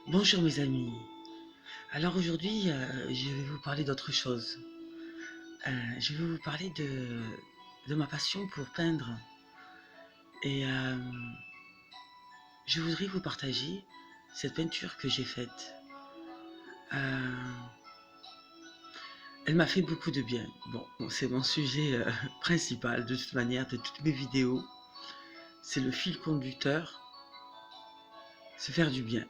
Bonjour mes amis. Alors aujourd'hui, je vais vous parler d'autre chose. Je vais vous parler de ma passion pour peindre. Et je voudrais vous partager cette peinture que j'ai faite. Euh, Elle m'a fait beaucoup de bien. Bon, c'est mon sujet principal de toute manière, de toutes mes vidéos. C'est le fil conducteur, se faire du bien,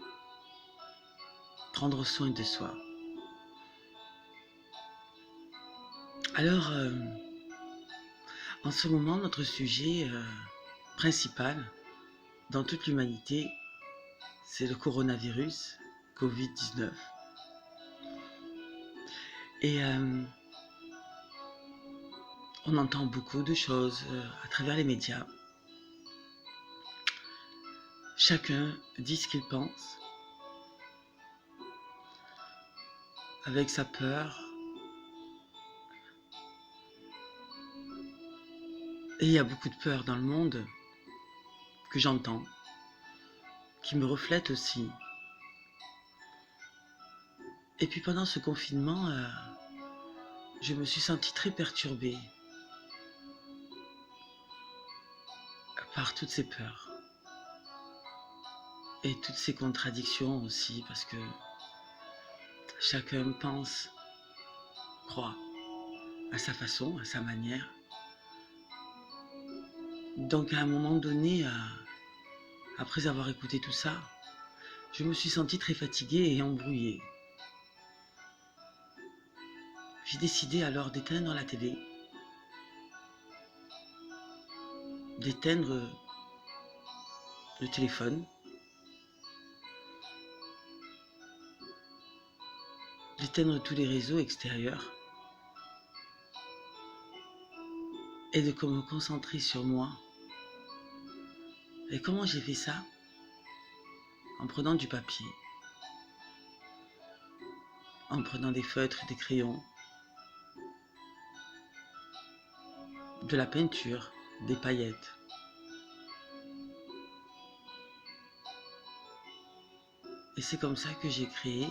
prendre soin de soi. Alors, en ce moment, notre sujet principal dans toute l'humanité, c'est le coronavirus, Covid-19. Et on entend beaucoup de choses à travers les médias. Chacun dit ce qu'il pense, avec sa peur. Et il y a beaucoup de peur dans le monde que j'entends, qui me reflète aussi. Et puis pendant ce confinement, je me suis sentie très perturbée par toutes ces peurs. Et toutes ces contradictions aussi, parce que chacun pense, croit, à sa façon, à sa manière. Donc à un moment donné, après avoir écouté tout ça, je me suis sentie très fatiguée et embrouillée. J'ai décidé alors d'éteindre la télé, d'éteindre le téléphone, d'éteindre tous les réseaux extérieurs et de me concentrer sur moi. Et comment j'ai fait ça? En prenant du papier, en prenant des feutres, des crayons, de la peinture, des paillettes. Et c'est comme ça que j'ai créé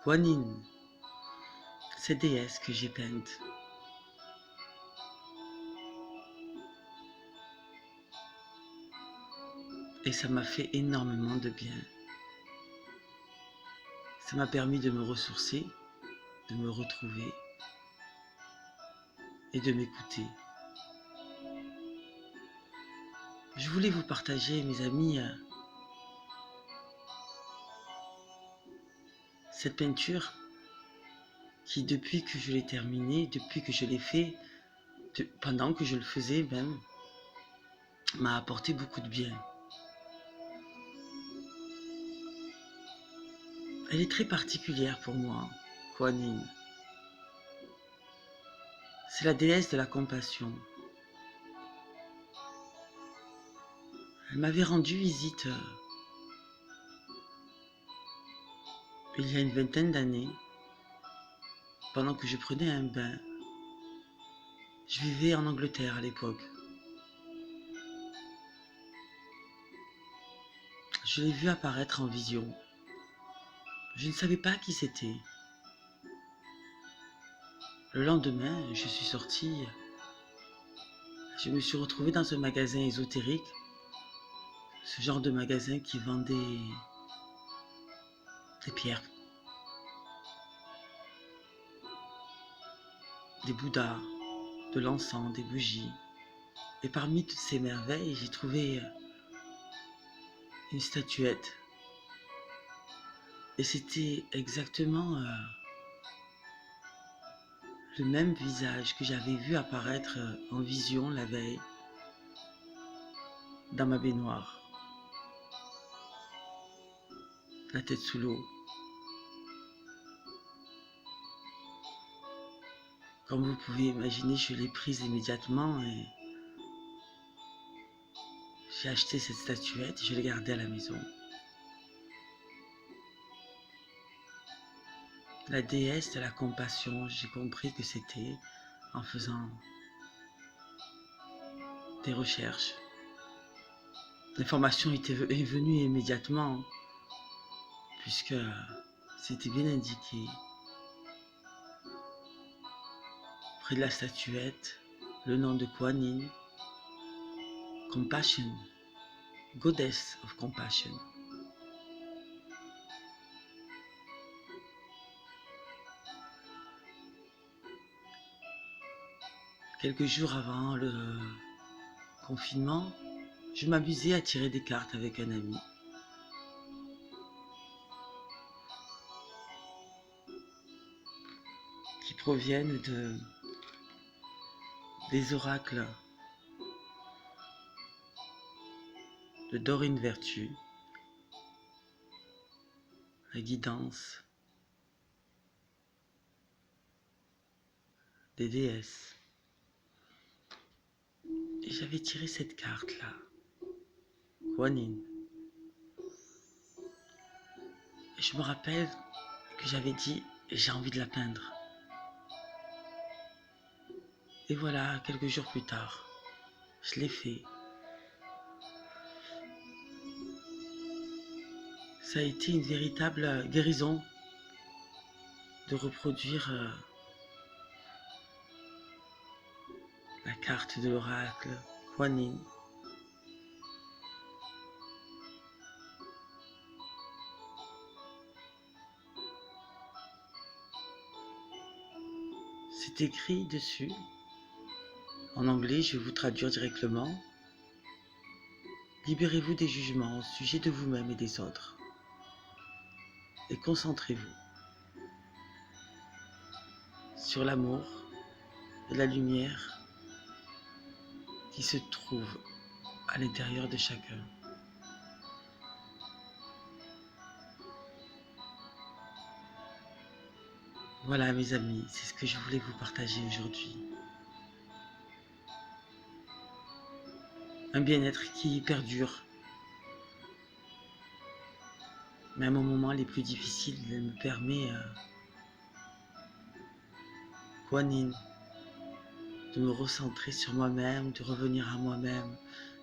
Guanine, cette déesse que j'ai peinte. Et ça m'a fait énormément de bien. Ça m'a permis de me ressourcer, de me retrouver et de m'écouter. Je voulais vous partager, mes amis, cette peinture qui, depuis que je l'ai terminée, depuis que je l'ai fait, pendant que je le faisais même, m'a apporté beaucoup de bien. Elle est très particulière pour moi, Kuan Yin. C'est la déesse de la compassion. Elle m'avait rendu visite il y a une vingtaine d'années, pendant que je prenais un bain. Je vivais en Angleterre à l'époque. Je l'ai vue apparaître en vision. Je ne savais pas qui c'était. Le lendemain, je suis sortie. Je me suis retrouvée dans un magasin ésotérique, ce genre de magasin qui vendait des pierres, des bouddhas, de l'encens, des bougies. Et parmi toutes ces merveilles, j'ai trouvé une statuette. Et c'était exactement le même visage que j'avais vu apparaître en vision la veille dans ma baignoire, la tête sous l'eau. Comme vous pouvez imaginer, je l'ai prise immédiatement et j'ai acheté cette statuette et je l'ai gardée à la maison. La déesse de la compassion, j'ai compris que c'était en faisant des recherches. L'information est venue immédiatement. puisque c'était bien indiqué près de la statuette le nom de Kuan Yin, Compassion, Goddess of Compassion. Quelques jours avant le confinement, je m'amusais à tirer des cartes avec un ami. Qui proviennent des oracles de Dorine Vertu, la guidance des déesses. Et j'avais tiré cette carte-là, Kuan Yin. Et je me rappelle que j'avais dit, j'ai envie de la peindre. Et voilà, quelques jours plus tard, je l'ai fait. Ça a été une véritable guérison de reproduire la carte de l'oracle Kuan Yin. C'est écrit dessus. En anglais, je vais vous traduire directement. Libérez-vous des jugements au sujet de vous-même et des autres. Et concentrez-vous sur l'amour et la lumière qui se trouve à l'intérieur de chacun. Voilà mes amis, c'est ce que je voulais vous partager aujourd'hui. Un bien-être qui perdure. Même aux moments les plus difficiles, il me permet, Kuan Yin, de me recentrer sur moi-même, de revenir à moi-même,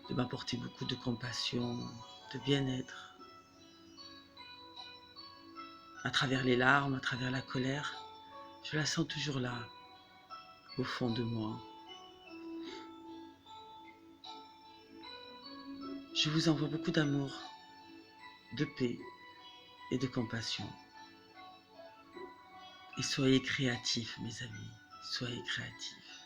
de m'apporter beaucoup de compassion, de bien-être. À travers les larmes, à travers la colère, je la sens toujours là, au fond de moi. Je vous envoie beaucoup d'amour, de paix et de compassion. Et soyez créatifs, mes amis, soyez créatifs.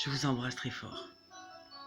Je vous embrasse très fort.